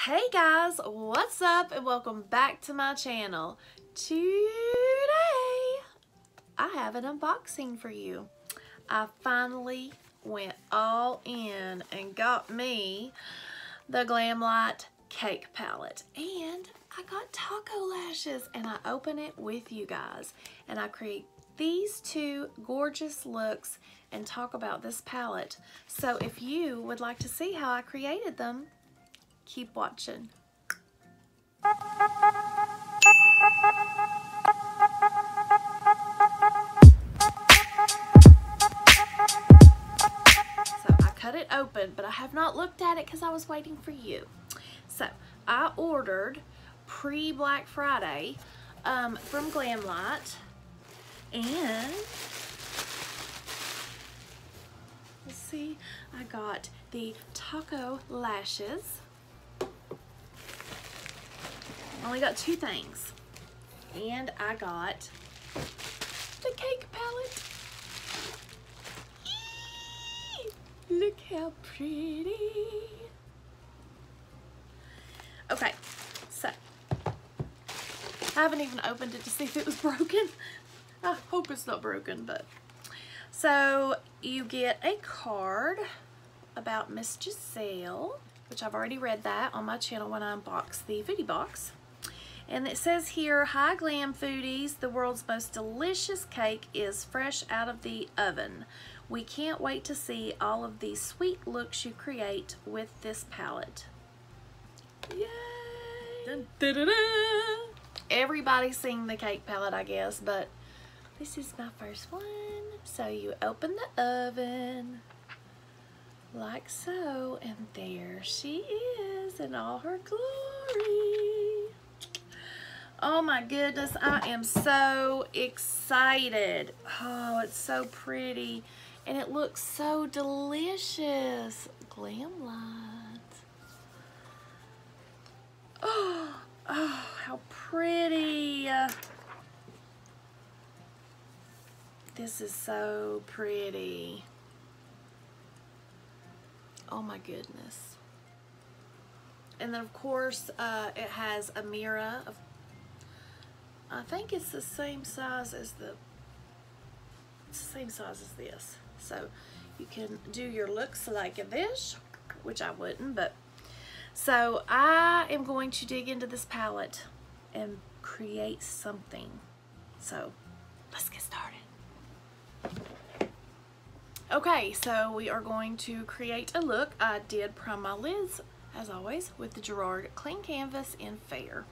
Hey guys, what's up and welcome back to my channel. Today I have an unboxing for you. I finally went all in and got me the Glamlite cake palette, and I got taco lashes, and I open it with you guys and I create these two gorgeous looks and talk about this palette. So if you would like to see how I created them, keep watching. So I cut it open, but I have not looked at it because I was waiting for you. So I ordered pre-Black Friday from Glamlite, and let's see, I got the taco lashes. Only got two things, and I got the cake palette. Eee! Look how pretty. Okay, so I haven't even opened it to see if it was broken. I hope it's not broken, but so you get a card about Miss Giselle, which I've already read that on my channel when I unboxed the foodie box. And it says here, "Hi Glam Foodies, the world's most delicious cake is fresh out of the oven. We can't wait to see all of these sweet looks you create with this palette." Yay! Dun, dun, dun, dun. Everybody's seen the cake palette, I guess, but this is my first one. So you open the oven like so, and there she is in all her glory. Oh my goodness, I am so excited. Oh, it's so pretty, and it looks so delicious. Glamlite. Oh, how pretty. This is so pretty. Oh my goodness. And then of course it has a mirror of, I think it's the same size as this. So you can do your looks like this, which I wouldn't, but so I am going to dig into this palette and create something. So let's get started. Okay, so we are going to create a look. I did prime my lids, as always, with the Gerard Clean Canvas in Fair.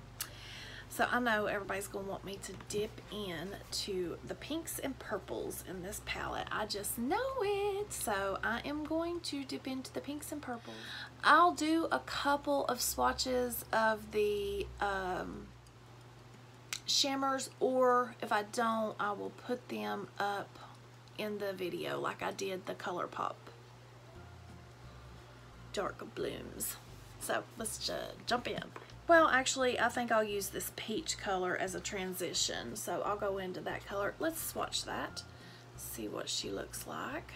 So I know everybody's going to want me to dip in to the pinks and purples in this palette. I just know it. So I am going to dip into the pinks and purples. I'll do a couple of swatches of the shimmers, or if I don't, I will put them up in the video like I did the ColourPop dark blooms. So let's jump in. Well, actually, I think I'll use this peach color as a transition, so I'll go into that color. Let's swatch that, see what she looks like.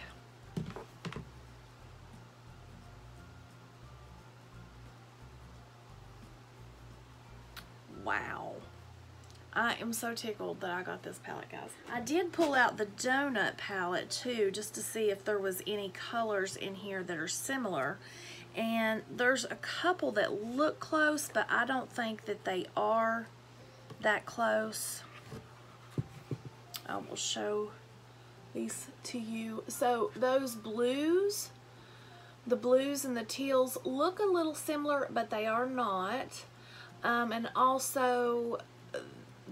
Wow. I am so tickled that I got this palette, guys. I did pull out the donut palette too, just to see if there was any colors in here that are similar. And there's a couple that look close, but I don't think that they are that close. I will show these to you. So those blues, the blues and the teals look a little similar, but they are not. And also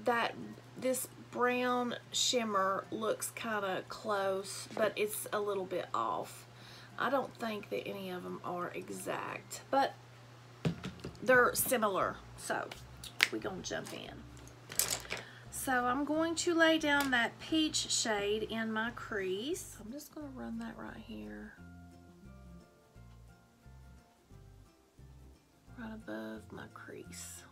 that this brown shimmer looks kind of close, but it's a little bit off. I don't think that any of them are exact, but they're similar. So we're gonna jump in. So I'm going to lay down that peach shade in my crease. I'm just gonna run that right here, right above my crease.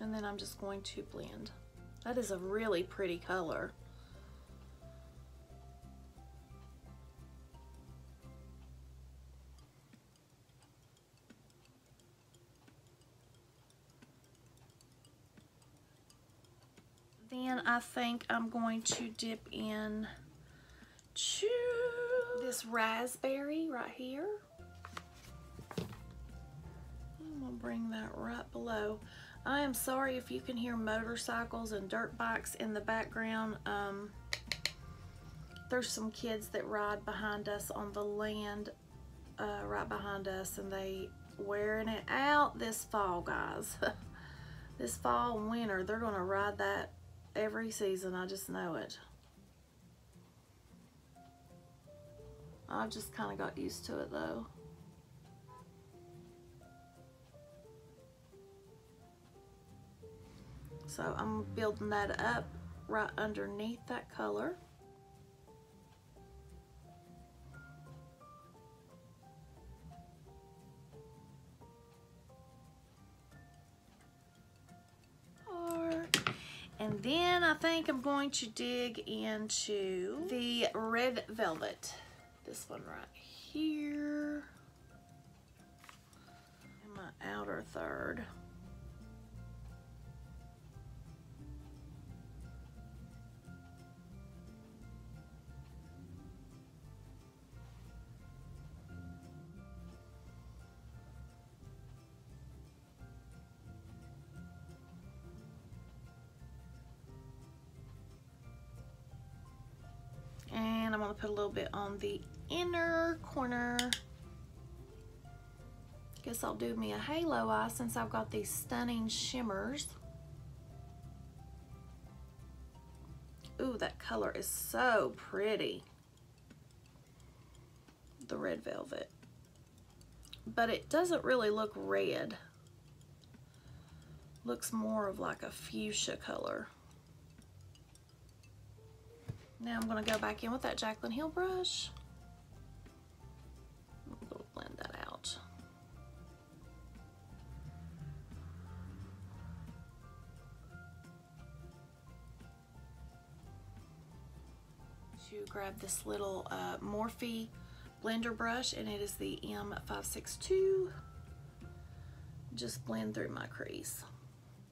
And then I'm just going to blend That is a really pretty color. Then I think I'm going to dip in to this raspberry right here. I'm gonna bring that right below. I am sorry if you can hear motorcycles and dirt bikes in the background. There's some kids that ride behind us on the land right behind us, and they wearing it out this fall, guys. This fall and winter, they're gonna ride that every season. I just know it. I just kind of got used to it though. So I'm building that up right underneath that color. And then I think I'm going to dig into the red velvet. This one right here. In my outer third. And I'm going to put a little bit on the inner corner. Guess I'll do me a halo eye since I've got these stunning shimmers. Ooh, that color is so pretty. The red velvet. But it doesn't really look red. Looks more of like a fuchsia color. Now I'm going to go back in with that Jaclyn Hill brush. I'm going to blend that out. To grab this little Morphe blender brush, and it is the M562. Just blend through my crease.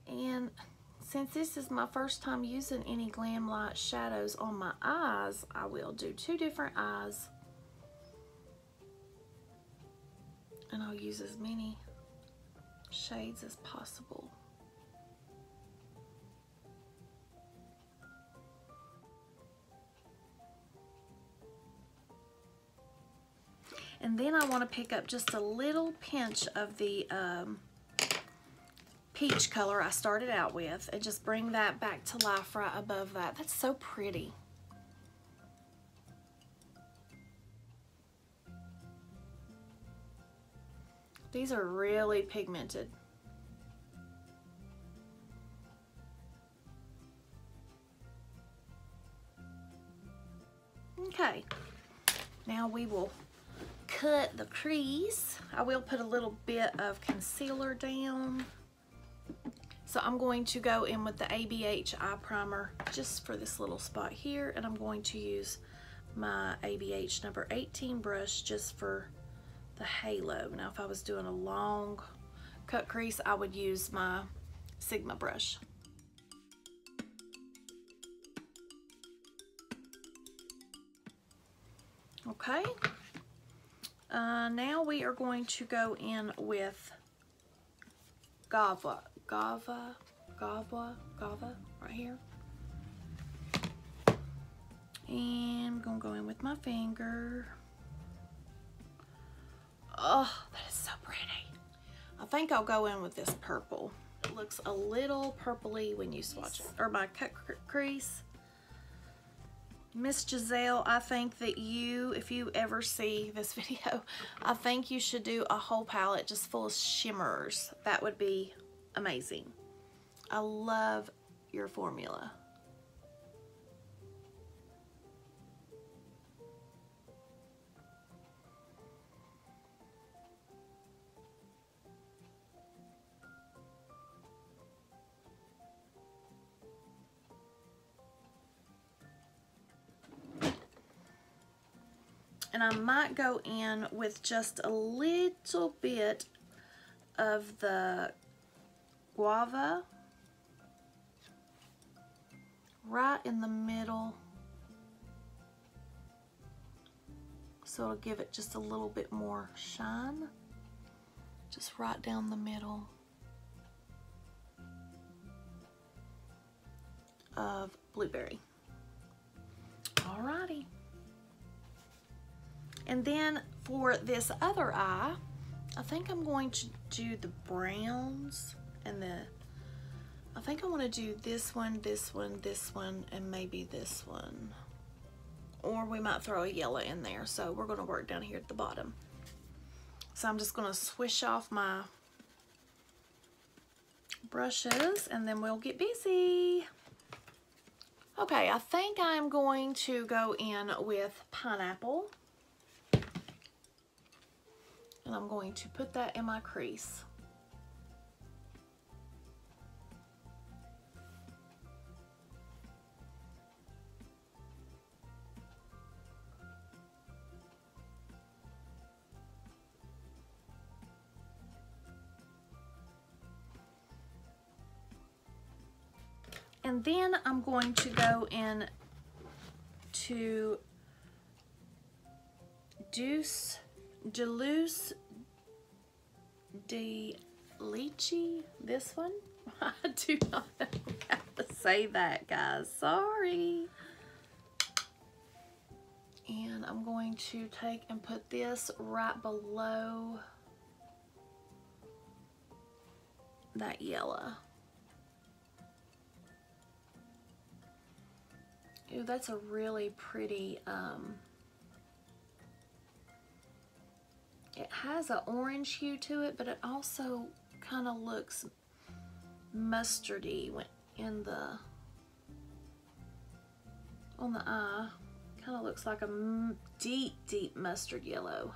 And since this is my first time using any Glamlite shadows on my eyes, I will do two different eyes. And I'll use as many shades as possible. And then I want to pick up just a little pinch of the peach color I started out with and just bring that back to life right above that. That's so pretty. These are really pigmented. Okay, now we will cut the crease. I will put a little bit of concealer down. So I'm going to go in with the ABH eye primer just for this little spot here, and I'm going to use my ABH number 18 brush just for the halo. Now if I was doing a long cut crease, I would use my Sigma brush. Okay, now we are going to go in with Gava right here. And I'm gonna go in with my finger. Oh, that is so pretty. I think I'll go in with this purple. It looks a little purpley when you swatch it. Or my cut crease. Miss Giselle, I think that you, if you ever see this video, I think you should do a whole palette just full of shimmers. That would be amazing. I love your formula. And I might go in with just a little bit of the guava right in the middle, so it'll give it just a little bit more shine, just right down the middle of blueberry. Alrighty. And then for this other eye, I think I'm going to do the browns and I think I want to do this one, this one, this one, and maybe this one. Or we might throw a yellow in there, so we're going to work down here at the bottom. So I'm just going to swish off my brushes and then we'll get busy. Okay, I think I'm going to go in with pineapple. And I'm going to put that in my crease. And then I'm going to go in to Deluxe de Lychee, this one. I do not know how to say that, guys. Sorry. And I'm going to take and put this right below that yellow. Ooh, that's a really pretty, it has an orange hue to it, but it also kind of looks mustardy in the, on the eye. Kind of looks like a deep, deep mustard yellow.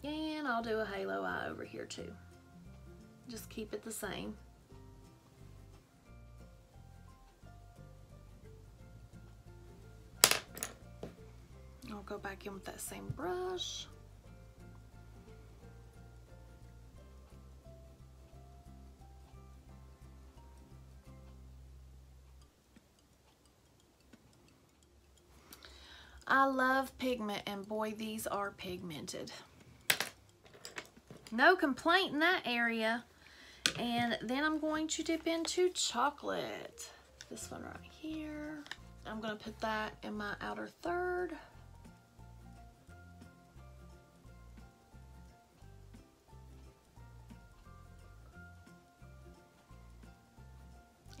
And I'll do a halo eye over here too. Just keep it the same. I'll go back in with that same brush. I love pigment, and boy, these are pigmented. No complaint in that area. And then I'm going to dip into chocolate. This one right here. I'm going to put that in my outer third.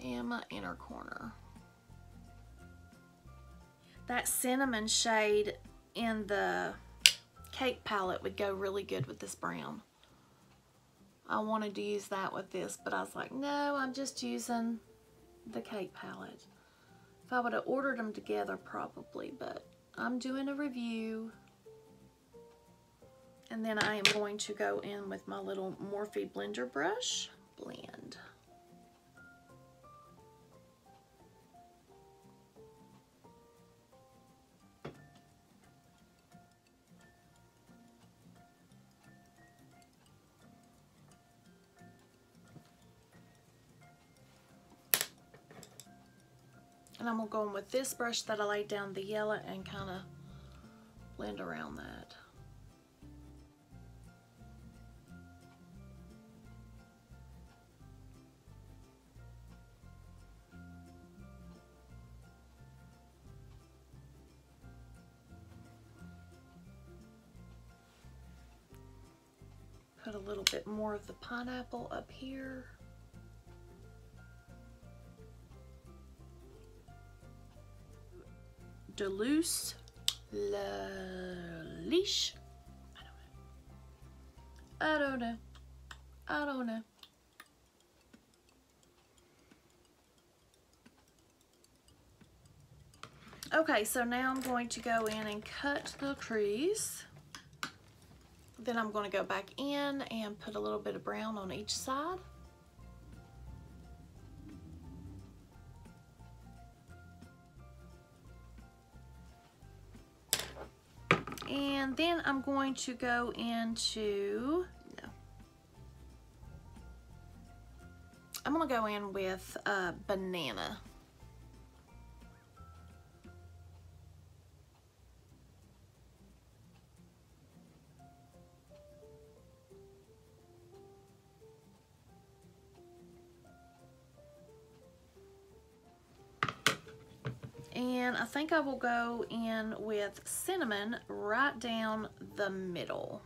And my inner corner. That cinnamon shade in the cake palette would go really good with this brown. I wanted to use that with this, but I was like, no, I'm just using the cake palette. If I would have ordered them together, probably, but I'm doing a review. And then I am going to go in with my little Morphe blender brush, blend. And I'm going to go in with this brush that I laid down the yellow and kind of blend around that. Put a little bit more of the pineapple up here. Deluxe Leash. I don't know. Okay, so now I'm going to go in and cut the crease. Then I'm going to go back in and put a little bit of brown on each side. And then I'm going to go into, no, I'm gonna go in with Banana. And I think I will go in with Cinnamon right down the middle.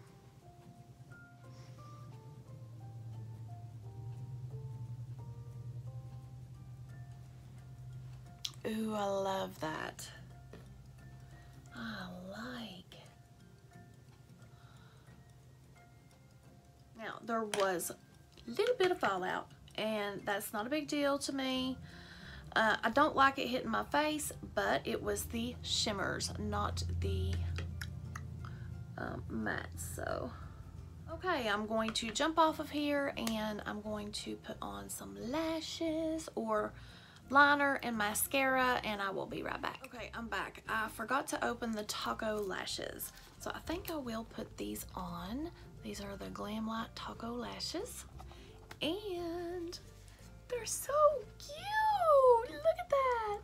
Ooh, I love that. I like. Now, there was a little bit of fallout, and that's not a big deal to me. I don't like it hitting my face, but it was the shimmers, not the mattes. So, okay, I'm going to jump off of here and I'm going to put on some lashes or liner and mascara, and I will be right back. Okay, I'm back. I forgot to open the Taco lashes, so I think I will put these on. These are the Glamlite Taco lashes, and they're so cute. Look at that.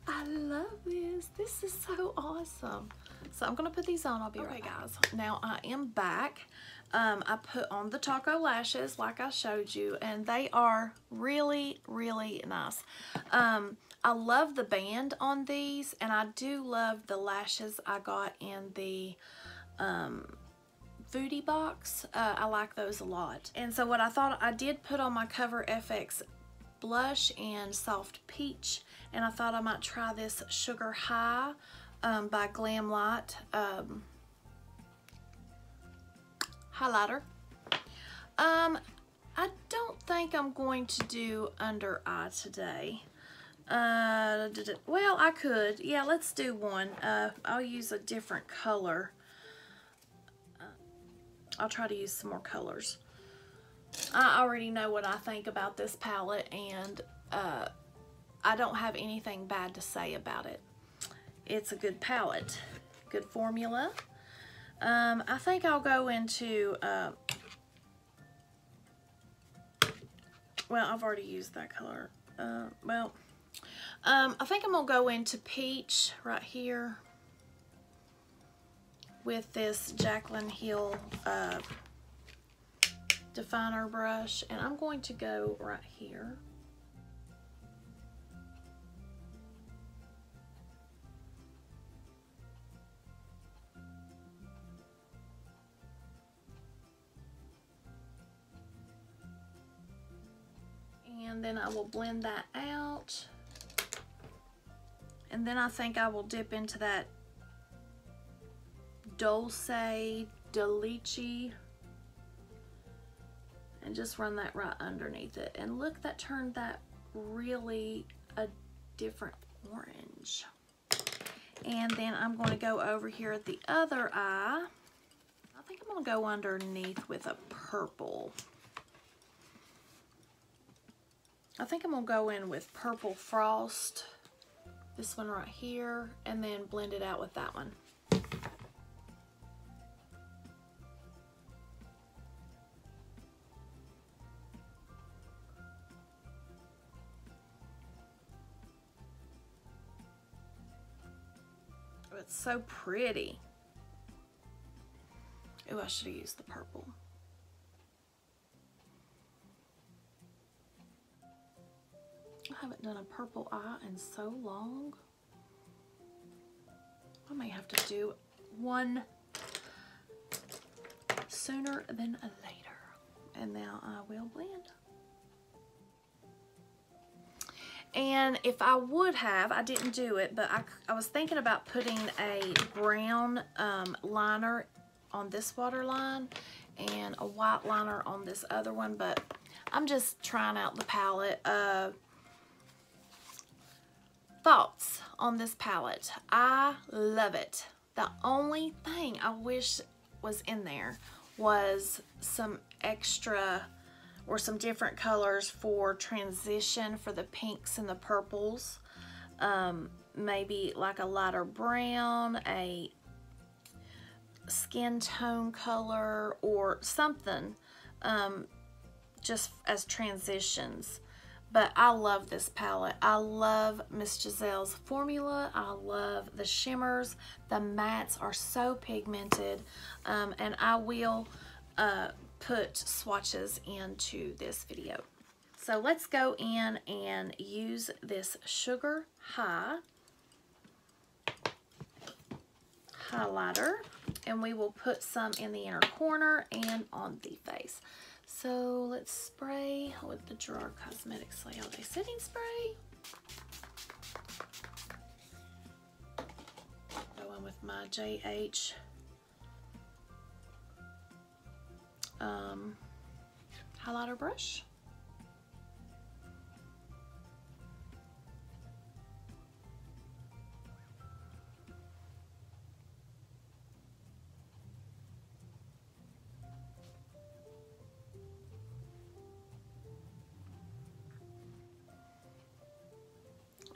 I love this. This is so awesome. So I'm gonna put these on. I'll be right back. Guys, now I am back. I put on the Taco lashes like I showed you, and they are really, really nice. I love the band on these, and I do love the lashes I got in the Foodie box. I like those a lot. And so what I thought, I did put on my Cover FX blush and Soft Peach, and I thought I might try this Sugar High by Glamlite highlighter. I don't think I'm going to do under eye today. Well, I could. Yeah, let's do one. I'll use a different color. I'll try to use some more colors. I already know what I think about this palette, and I don't have anything bad to say about it. It's a good palette, good formula. I think I'll go into, well, I've already used that color. I think I'm gonna go into Peach right here with this Jaclyn Hill definer brush, and I'm going to go right here. And then I will blend that out. And then I think I will dip into that Dulce de Leche and just run that right underneath it. And look, that turned that really a different orange. And then I'm going to go over here at the other eye. I think I'm going to go underneath with a purple. I think I'm going to go in with Purple Frost, this one right here, and then blend it out with that one. Oh, it's so pretty. Oh, I should have used the purple. I haven't done a purple eye in so long. I may have to do one sooner than later. And now I will blend. And if I would have, I didn't do it, but I was thinking about putting a brown liner on this waterline and a white liner on this other one, but I'm just trying out the palette. Thoughts on this palette. I love it. The only thing I wish was in there was some extra or some different colors for transition for the pinks and the purples. Maybe like a lighter brown, a skin tone color or something, just as transitions. But I love this palette. I love Miss Giselle's formula. I love the shimmers. The mattes are so pigmented. And I will put swatches into this video. So let's go in and use this Sugar High highlighter. And we will put some in the inner corner and on the face. So let's spray with the Gerard Cosmetics Slay All Day Setting Spray. Go in with my JH highlighter brush.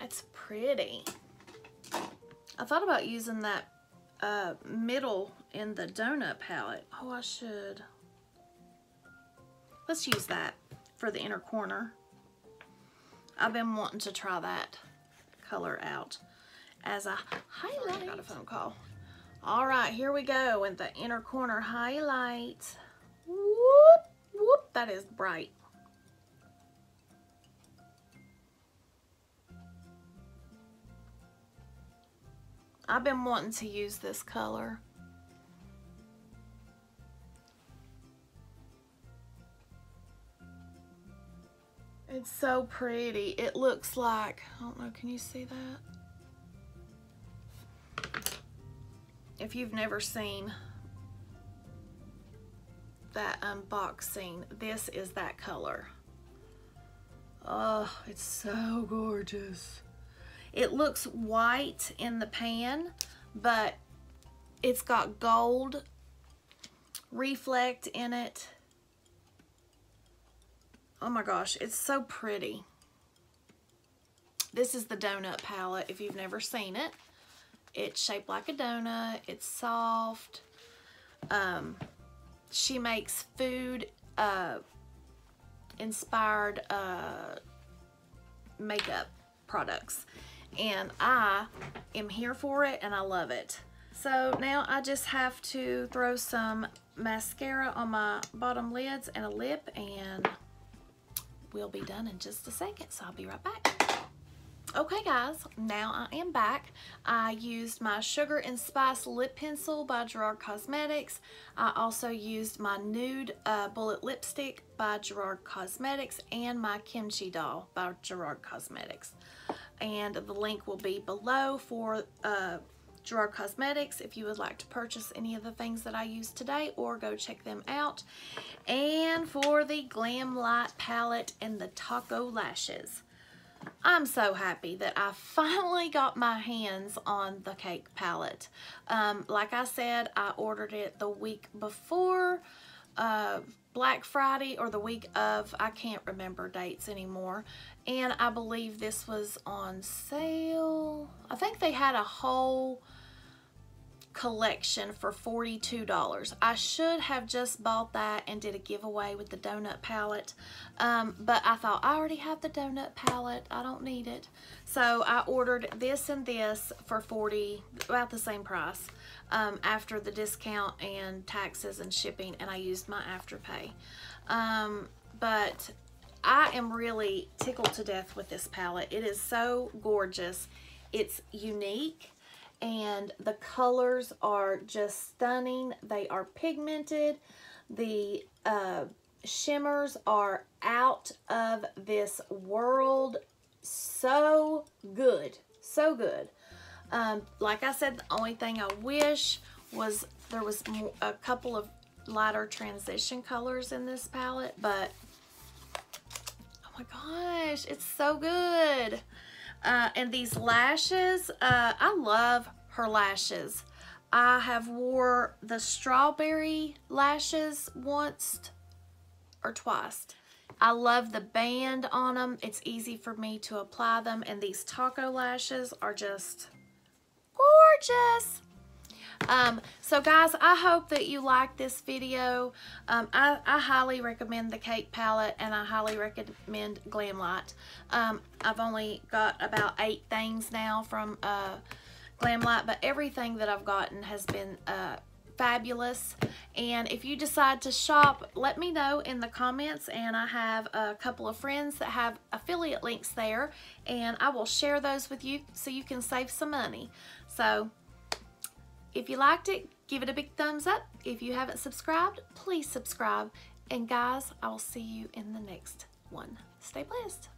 It's pretty. I thought about using that middle in the donut palette. Oh, I should. Let's use that for the inner corner. I've been wanting to try that color out as a highlight. I got a phone call. All right, here we go with the inner corner highlight. Whoop, whoop, that is bright. I've been wanting to use this color. It's so pretty. It looks like, I don't know, can you see that? If you've never seen that unboxing, this is that color. Oh, it's so gorgeous. It looks white in the pan, but it's got gold reflect in it. Oh my gosh, it's so pretty. This is the donut palette if you've never seen it. It's shaped like a donut. It's soft. She makes food inspired makeup products. And I am here for it and I love it. So now I just have to throw some mascara on my bottom lids and a lip, and we'll be done in just a second. So I'll be right back. Okay guys, now I am back. I used my Sugar and Spice lip pencil by Gerard Cosmetics. I also used my Nude bullet lipstick by Gerard Cosmetics and my Kimchi doll by Gerard Cosmetics. And the link will be below for Gerard Cosmetics if you would like to purchase any of the things that I used today, or go check them out. And for the Glamlite palette and the Taco lashes, I'm so happy that I finally got my hands on the cake palette. Like I said, I ordered it the week before Black Friday, or the week of, I can't remember dates anymore. And I believe this was on sale. I think they had a whole collection for $42. I should have just bought that and did a giveaway with the donut palette, but I thought I already have the donut palette, I don't need it. So I ordered this and this for $40, about the same price, after the discount and taxes and shipping, and I used my Afterpay. But I am really tickled to death with this palette. It is so gorgeous. It's unique. And the colors are just stunning. They are pigmented. The shimmers are out of this world. So good. So good. Like I said, the only thing I wish was there was a couple of lighter transition colors in this palette. But, oh my gosh, it's so good. And these lashes, I love her lashes. I have wore the strawberry lashes once or twice. I love the band on them. It's easy for me to apply them. And these taco lashes are just gorgeous. So guys, I hope that you like this video. I highly recommend the cake palette, and I highly recommend Glamlite. I've only got about 8 things now from Glamlite, but everything that I've gotten has been fabulous. And if you decide to shop, let me know in the comments, and I have a couple of friends that have affiliate links there, and I will share those with you so you can save some money. So if you liked it, give it a big thumbs up. If you haven't subscribed, please subscribe. And guys, I will see you in the next one. Stay blessed.